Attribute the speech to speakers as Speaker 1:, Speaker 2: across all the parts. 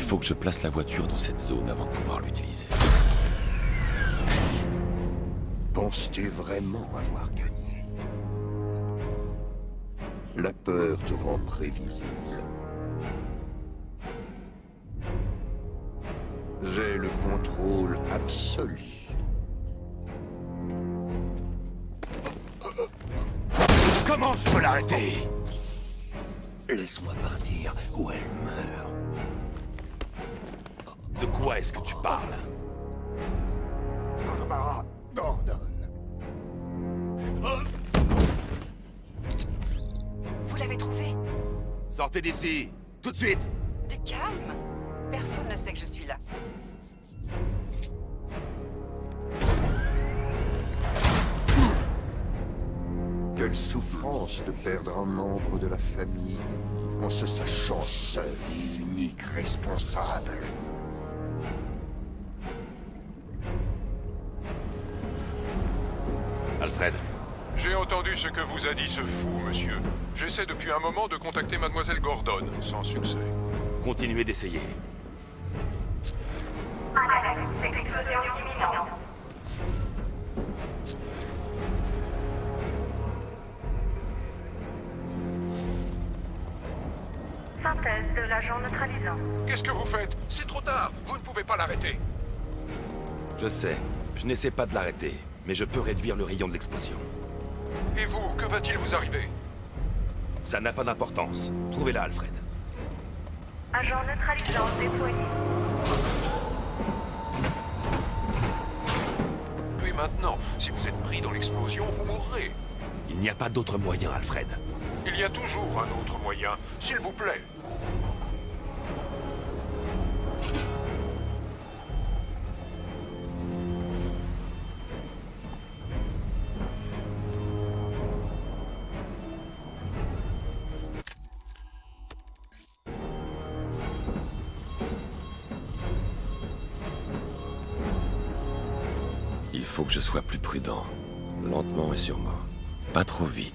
Speaker 1: faut que je place la voiture dans cette zone avant de pouvoir l'utiliser.
Speaker 2: Penses-tu vraiment avoir gagné? La peur te rend prévisible. J'ai le contrôle absolu.
Speaker 1: Comment je peux l'arrêter?
Speaker 2: Laisse-moi partir ou elle meurt.
Speaker 1: De quoi est-ce que tu parles?
Speaker 2: Barbara Gordon.
Speaker 3: Vous l'avez trouvé?
Speaker 1: Sortez d'ici, tout de suite!
Speaker 3: Du calme. Personne ne sait que je suis là.
Speaker 2: Quelle souffrance de perdre un membre de la famille en se sachant seul et unique responsable.
Speaker 1: Alfred,
Speaker 4: J'ai entendu ce que vous a dit ce fou, monsieur. J'essaie depuis un moment de contacter Mademoiselle Gordon, sans succès.
Speaker 1: continuez d'essayer.
Speaker 5: Explosion imminente. Synthèse de l'agent neutralisant.
Speaker 4: Qu'est-ce que vous faites? C'est trop tard. Vous ne pouvez pas l'arrêter.
Speaker 1: Je sais, je n'essaie pas de l'arrêter, mais je peux réduire le rayon de l'explosion.
Speaker 4: Et vous, que va-t-il vous arriver?
Speaker 1: Ça n'a pas d'importance. Trouvez-la, Alfred.
Speaker 5: Agent neutralisant déployé.
Speaker 4: Et maintenant, si vous êtes pris dans l'explosion, vous mourrez.
Speaker 1: Il n'y a pas d'autre moyen, Alfred.
Speaker 4: Il y a toujours un autre moyen, s'il vous plaît.
Speaker 1: Il faut que je sois plus prudent. Lentement et sûrement. Pas trop vite.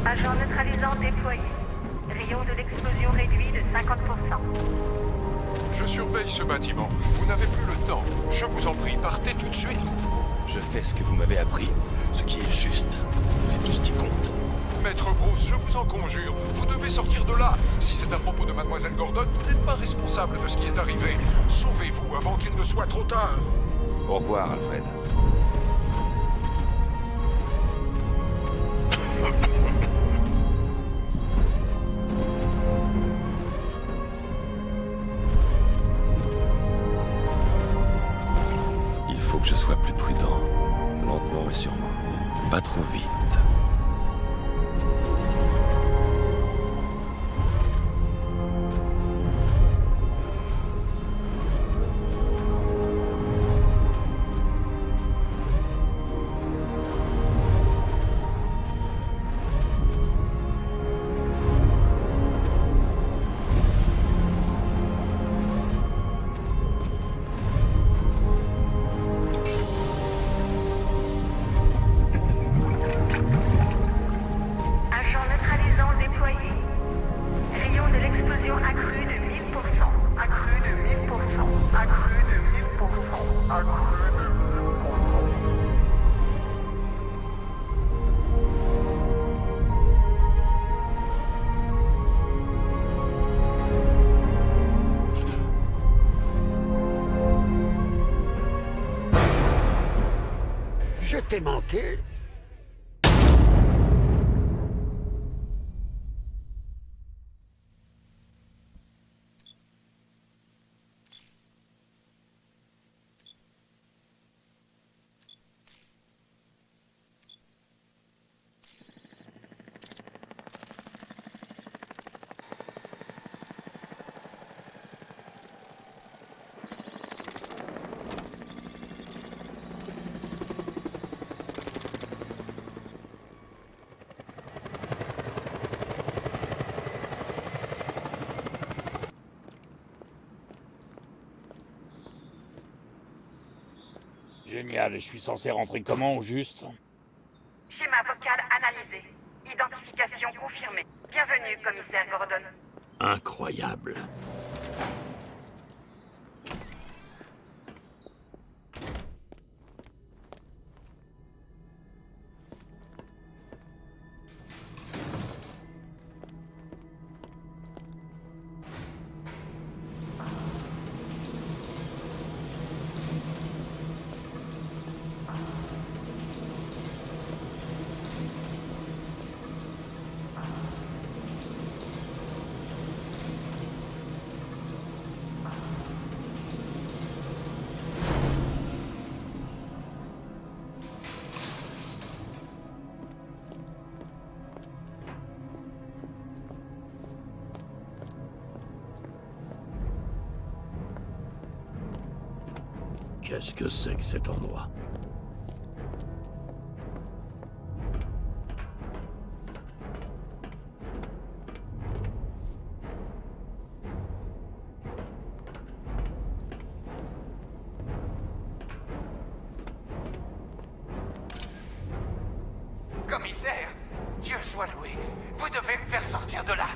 Speaker 5: Agent neutralisant déployé. Rayon de l'explosion réduit de 50%.
Speaker 4: Je surveille ce bâtiment. Vous n'avez plus le temps. Je vous en prie, partez tout de suite.
Speaker 1: Je fais ce que vous m'avez appris. Ce qui est juste. C'est tout ce qui compte.
Speaker 4: Maître Bruce, je vous en conjure, vous devez sortir de là. Si c'est à propos de Mademoiselle Gordon, vous n'êtes pas responsable de ce qui est arrivé. Sauvez-vous avant qu'il ne soit trop tard.
Speaker 1: Au revoir, Alfred. Il faut que je sois plus prudent. Lentement et sûrement. Pas trop vite.
Speaker 5: Agent neutralisant déployé. Rayon de l'explosion accru de 1000%. Accru de 1000%. Accru de 1000%. Accru de 1000%.
Speaker 6: Je t'ai manqué.
Speaker 7: Génial, et je suis censé rentrer comment, au juste?
Speaker 5: Schéma vocal analysé. Identification confirmée. Bienvenue, commissaire Gordon.
Speaker 7: Incroyable. Qu'est-ce que c'est que cet endroit?
Speaker 8: Commissaire, Dieu soit loué, vous devez me faire sortir de là.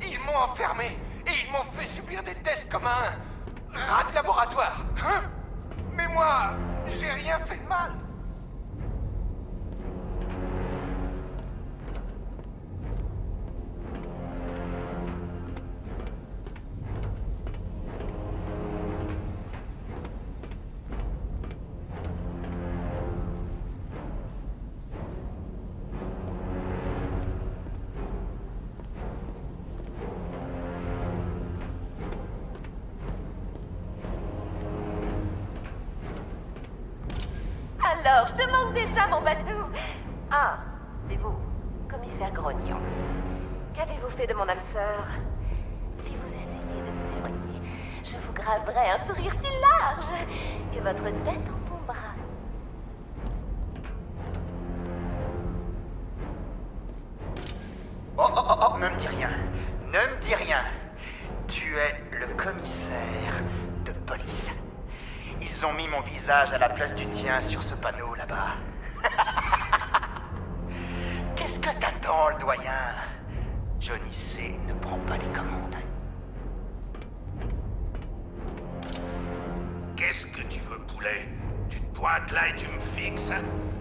Speaker 8: Ils m'ont enfermé et ils m'ont fait subir des tests comme un rat de laboratoire. Hein? Mais moi, j'ai rien fait de mal.
Speaker 9: Alors, je te manque déjà, mon bateau. Ah, c'est vous, commissaire Grognon. Qu'avez-vous fait de mon âme sœur? Si vous essayez de vous éloigner, je vous graverai un sourire si large que votre tête en tombera.
Speaker 8: Oh, oh, oh, oh, ne me dis rien. Ne me dis rien. Tu es le commissaire de police. Ils ont mis mon visage à la place du tien sur ce panneau là-bas. Qu'est-ce que t'attends, le doyen? Johnny C ne prend pas les commandes.
Speaker 7: Qu'est-ce que tu veux, poulet? Tu te pointes là et tu me fixes?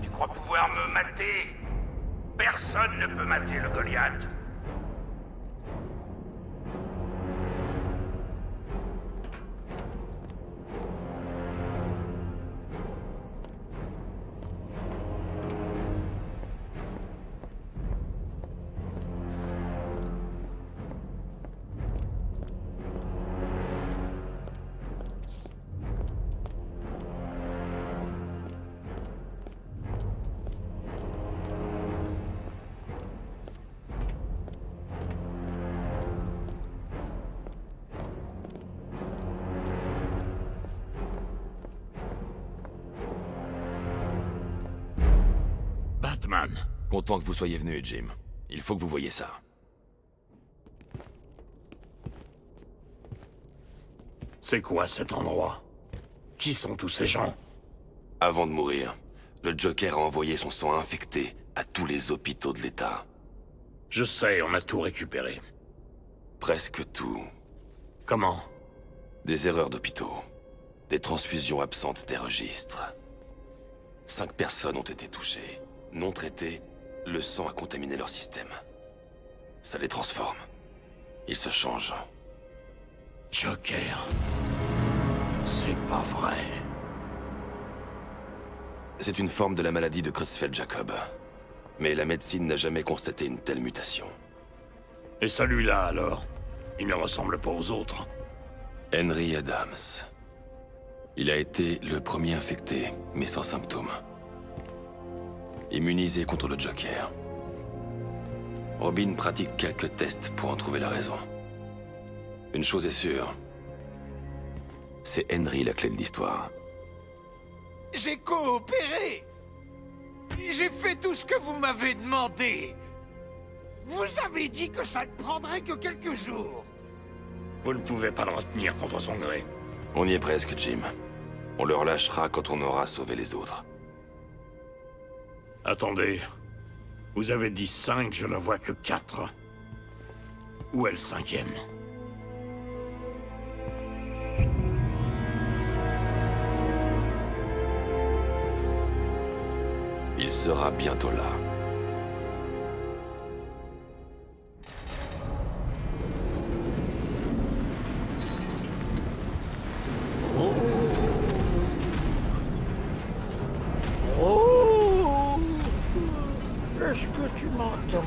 Speaker 7: Tu crois pouvoir me mater? Personne ne peut mater le Goliath. Batman.
Speaker 1: Content que vous soyez venu, Jim. Il faut que vous voyiez ça.
Speaker 7: C'est quoi cet endroit? Qui sont tous ces gens?
Speaker 1: Avant de mourir, le Joker a envoyé son sang infecté à tous les hôpitaux de l'État.
Speaker 7: Je sais, on a tout récupéré.
Speaker 1: Presque tout.
Speaker 7: Comment?
Speaker 1: Des erreurs d'hôpitaux. Des transfusions absentes des registres. 5 personnes ont été touchées. Non traitées, le sang a contaminé leur système. Ça les transforme. Ils se changent.
Speaker 7: Joker. C'est pas vrai.
Speaker 1: C'est une forme de la maladie de Creutzfeldt-Jakob. Mais la médecine n'a jamais constaté une telle mutation.
Speaker 7: Et celui-là, alors? Il ne ressemble pas aux autres.
Speaker 1: Henry Adams. Il a été le premier infecté, mais sans symptômes. Immunisé contre le Joker. Robin pratique quelques tests pour en trouver la raison. Une chose est sûre. C'est Henry la clé de l'histoire.
Speaker 6: J'ai coopéré. J'ai fait tout ce que vous m'avez demandé. Vous avez dit que ça ne prendrait que quelques jours.
Speaker 7: Vous ne pouvez pas le retenir contre son gré.
Speaker 1: On y est presque, Jim. On leur lâchera quand on aura sauvé les autres.
Speaker 7: Attendez. Vous avez dit 5, je ne vois que 4. Où est le 5e?
Speaker 1: Il sera bientôt là.
Speaker 6: Oh! Est-ce que tu m'entends?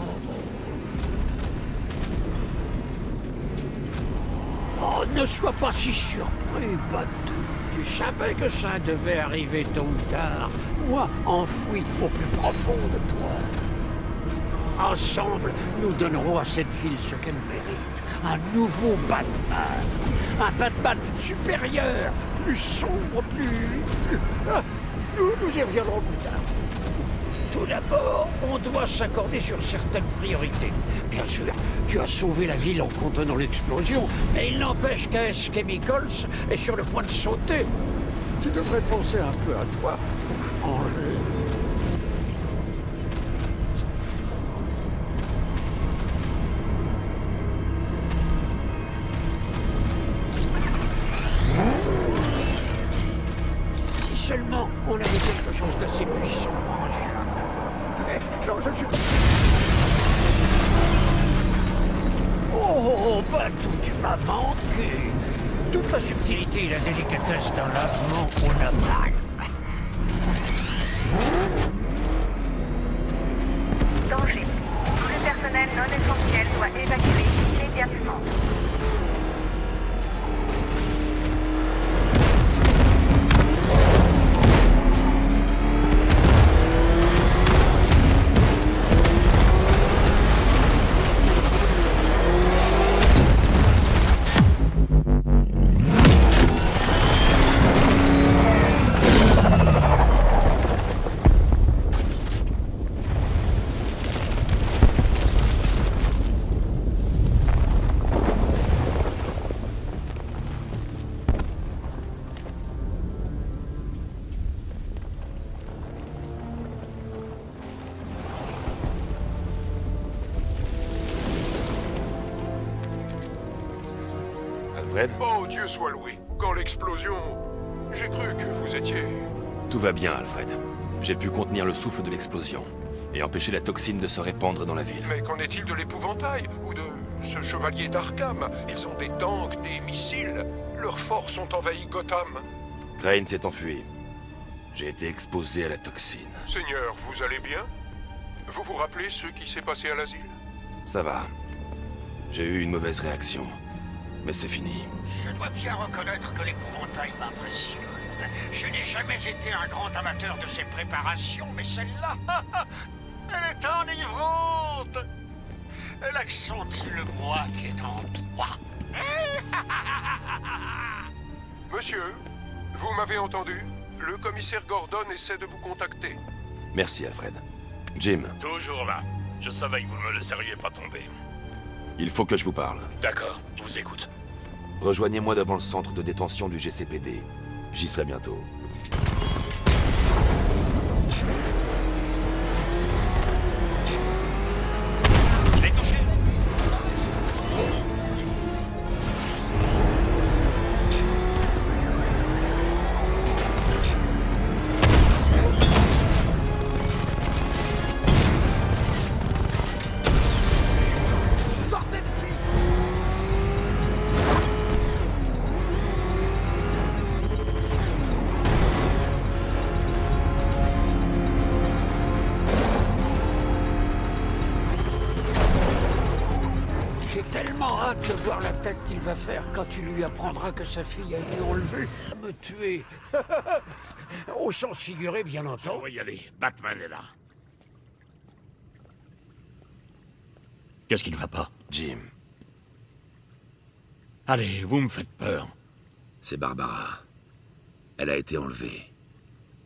Speaker 6: Oh, ne sois pas si surpris, Batou. Tu savais que ça devait arriver tôt ou tard. Moi, enfoui au plus profond de toi. Ensemble, nous donnerons à cette ville ce qu'elle mérite. Un nouveau Batman. Un Batman supérieur, plus sombre, plus... Ah, nous y reviendrons plus tard. Tout d'abord, on doit s'accorder sur certaines priorités. Bien sûr, tu as sauvé la ville en contenant l'explosion, mais il n'empêche qu'AS Chemicals est sur le point de sauter. Tu devrais penser un peu à toi pour changer. Si seulement on avait quelque chose d'assez puissant pour agir. Non, je suis... Oh, Batou, tu m'as manqué. Toute la subtilité et la délicatesse d'un lavement au napalm.
Speaker 5: Danger. Tout le personnel non essentiel doit évacuer immédiatement.
Speaker 1: Alfred?
Speaker 4: Oh, Dieu soit loué. Quand l'explosion... J'ai cru que vous étiez...
Speaker 1: Tout va bien, Alfred. J'ai pu contenir le souffle de l'explosion et empêcher la toxine de se répandre dans la ville.
Speaker 4: Mais qu'en est-il de l'épouvantail? Ou de ce chevalier d'Arkham? Ils ont des tanks, des missiles. Leurs forces ont envahi Gotham.
Speaker 1: Crane s'est enfui. J'ai été exposé à la toxine.
Speaker 4: Seigneur, vous allez bien? Vous vous rappelez ce qui s'est passé à l'asile?
Speaker 1: Ça va. J'ai eu une mauvaise réaction. Mais c'est fini.
Speaker 6: Je dois bien reconnaître que l'épouvantail m'impressionne. Je n'ai jamais été un grand amateur de ces préparations, mais celle-là, elle est enivrante. Elle accentue le moi qui est en toi.
Speaker 4: Monsieur, vous m'avez entendu? Le commissaire Gordon essaie de vous contacter.
Speaker 1: Merci, Alfred. Jim,
Speaker 7: Toujours là. Je savais que vous ne me laisseriez pas tomber.
Speaker 1: il faut que je vous parle.
Speaker 7: D'accord, je vous écoute.
Speaker 1: Rejoignez-moi devant le centre de détention du GCPD. J'y serai bientôt.
Speaker 7: Je l'ai touché.
Speaker 6: J'ai tellement hâte de voir la tête qu'il va faire quand tu lui apprendras que sa fille a été enlevée. Me tuer. Au sens figuré, bien
Speaker 7: On
Speaker 6: entendu.
Speaker 7: va y aller. Batman est là. Qu'est-ce qui ne va pas?
Speaker 1: Jim,
Speaker 7: Allez, vous me faites peur.
Speaker 1: c'est Barbara. Elle a été enlevée.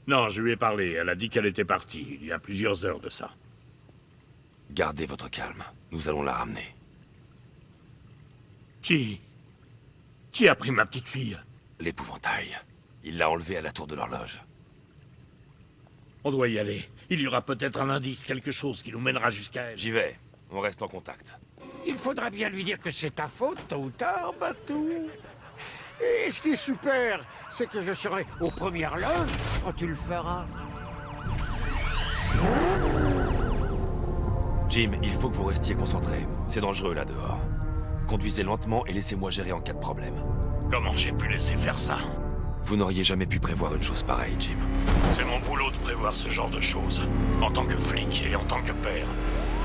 Speaker 7: Non, je lui ai parlé. Elle a dit qu'elle était partie, il y a plusieurs heures de ça.
Speaker 1: Gardez votre calme. Nous allons la ramener.
Speaker 7: Qui a pris ma petite fille?
Speaker 1: L'épouvantail. Il l'a enlevé à la tour de l'horloge.
Speaker 10: On doit y aller. Il y aura peut-être un indice, quelque chose qui nous mènera jusqu'à elle.
Speaker 1: J'y vais. On reste en contact.
Speaker 6: Il faudra bien lui dire que c'est ta faute, tôt ou tard, Batou. Et ce qui est super, c'est que je serai aux premières loges quand tu le feras.
Speaker 1: Jim, il faut que vous restiez concentrés. C'est dangereux là dehors. Conduisez lentement et laissez-moi gérer en cas de problème.
Speaker 7: Comment j'ai pu laisser faire ça?
Speaker 1: Vous n'auriez jamais pu prévoir une chose pareille, Jim.
Speaker 7: C'est mon boulot de prévoir ce genre de choses. En tant que flic et en tant que père,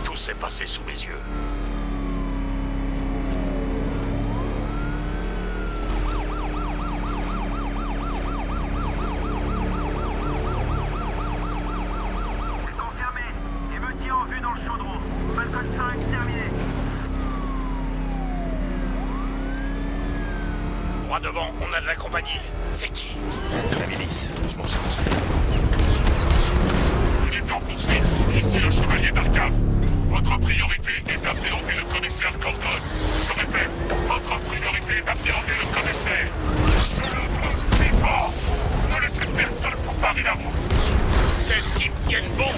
Speaker 7: tout s'est passé sous mes yeux.
Speaker 5: Confirmé. Émeutier en vue dans le chaudron. Falcon 5 terminé.
Speaker 7: Droit devant, on a de la compagnie. C'est qui?
Speaker 1: La milice, je m'en charge.
Speaker 11: Il est en poursuite. Ici le chevalier d'Arkham. Votre priorité est d'appréhender le commissaire Gordon. Je répète, votre priorité est d'appréhender le commissaire. Je le veux vivant. Ne laissez personne vous barrer la route.
Speaker 7: Ces types tiennent bon.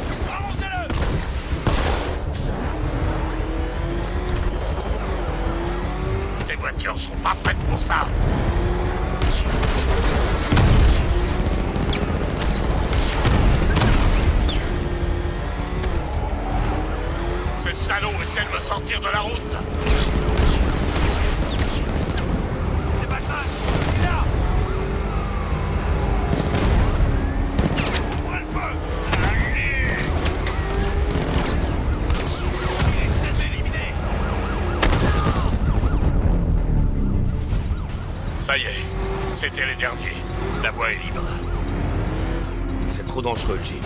Speaker 7: Ces voitures sont pas prêtes pour ça. Ces salauds essaient de me sortir de la route. C'est pas grave, là. Ouvre le feu. Allez. Essaie de l'éliminer. Ça y est, c'était les derniers. La voie est libre.
Speaker 1: C'est trop dangereux, Jim.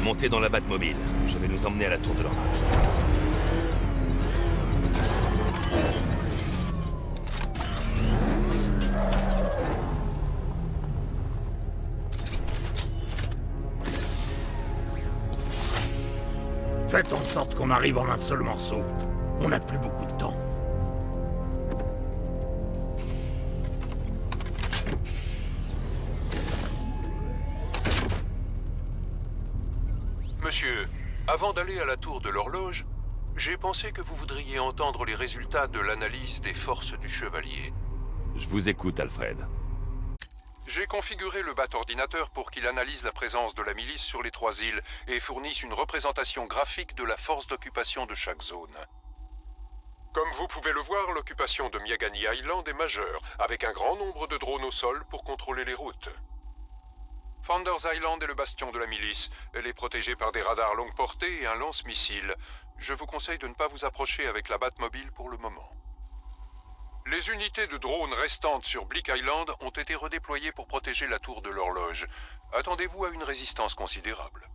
Speaker 1: Montez dans la Batmobile. Je vais nous emmener à la tour de l'horloge.
Speaker 10: Faites en sorte qu'on arrive en un seul morceau. On n'a plus beaucoup de temps.
Speaker 4: Monsieur, avant d'aller à la tour de l'horloge, j'ai pensé que vous voudriez entendre les résultats de l'analyse des forces du chevalier.
Speaker 1: Je vous écoute, Alfred.
Speaker 4: J'ai configuré le Bat-ordinateur pour qu'il analyse la présence de la milice sur les 3 îles et fournisse une représentation graphique de la force d'occupation de chaque zone. Comme vous pouvez le voir, l'occupation de Miagani Island est majeure, avec un grand nombre de drones au sol pour contrôler les routes. Founders Island est le bastion de la milice. Elle est protégée par des radars longue portée et un lance-missile. Je vous conseille de ne pas vous approcher avec la Batmobile pour le moment. Les unités de drones restantes sur Bleak Island ont été redéployées pour protéger la tour de l'horloge. Attendez-vous à une résistance considérable.